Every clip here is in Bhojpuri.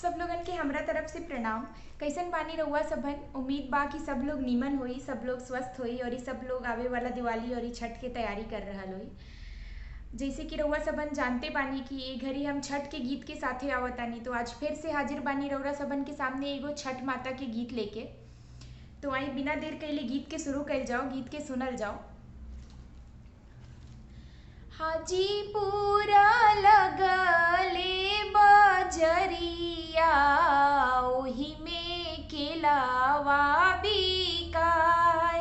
सब लोगन के हमरा तरफ से प्रणाम। कैसन बानी रउआ सबन? उम्मीद बा कि सब लोग नीमन होई, सब लोग स्वस्थ होई और सब लोग आवे वाला दिवाली और छठ के तैयारी कर रहल होई। जैसे कि रउआ सबन जानते बानी कि ए घड़ी हम छठ के गीत के साथे आवतानी, तो आज फिर से हाजिर बानी रउआ सबन के सामने एगो छठ माता के गीत लेके। तो आई बिना देर कइले गीत के शुरू कइल जाओ, गीत के सुनल जाओ। हाजीपुरा लगले बजरिया, ओही में केलावा बिकाय।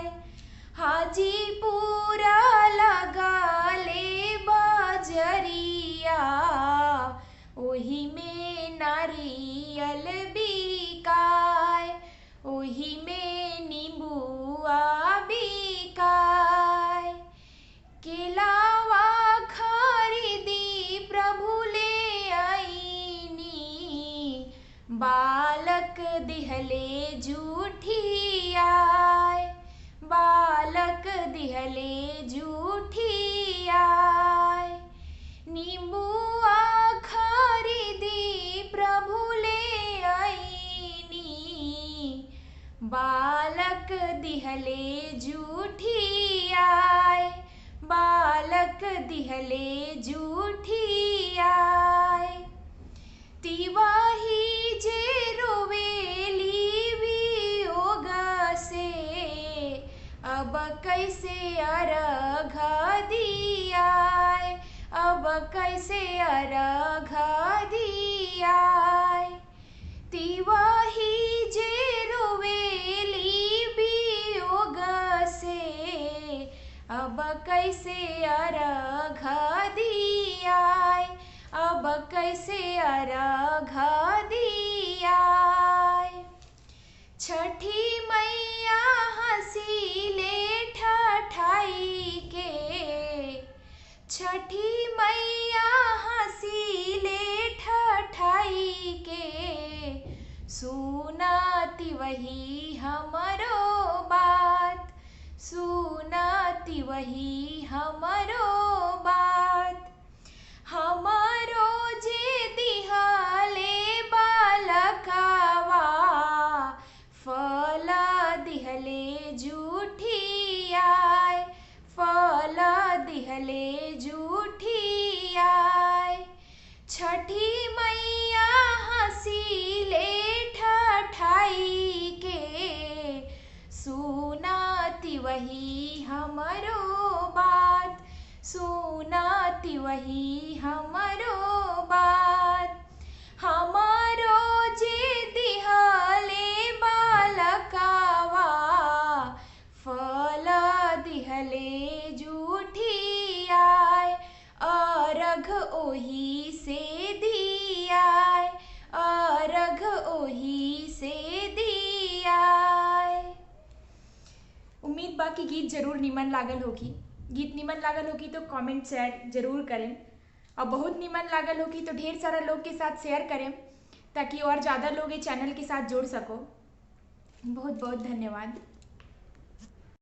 हाजीपुरा लगले बजरिया, ओही में नारियल बिकाय, ओही में नींबुआ बिकाय। केलावा खरीदी प्रभु ले आईनी, बालक दिहले जूठियाय, बालक दिहले जूठियाय। नींबुआ खरीदी प्रभु ले आईनी, बालक दिहले जूठियाय, बालक दिहले जूठियाय। तिवाही जे रोवेली वियोग से, अब कैसे अर्घ दियाय, अब कैसे अर्घ दियाय। तिवाही जे रोवेली वियोग से, अब कैसे अर्घ दियाय, अब कैसे अर्घ दियाय। छठी मैया हंसीले ठठाई के, छठी मैया हंसीले ठठाई के। सुनती वही हमरो बात, सुनती वही हमरो बात। हमरो जे दिहले बालकवा, फल दिहले जूठियाय, फल दिहले जूठियाय। छठी मैया हंसीले ठठाई के, सुनती वही हमरो बात, सुनती वही हमरो बात। हमारो जे दिहले बालकवा, फल दिहले जूठियाय, अर्घ ओही से दियाय, अर्घ ओही से दियाय। उम्मीद बा कि गीत जरूर निमन लागल होगी। गीत निमन लागल होगी तो कमेंट शेयर जरूर करें, और बहुत निमन लागल होगी तो ढेर सारा लोग के साथ शेयर करें, ताकि और ज़्यादा लोग ये चैनल के साथ जुड़ सको। बहुत बहुत धन्यवाद।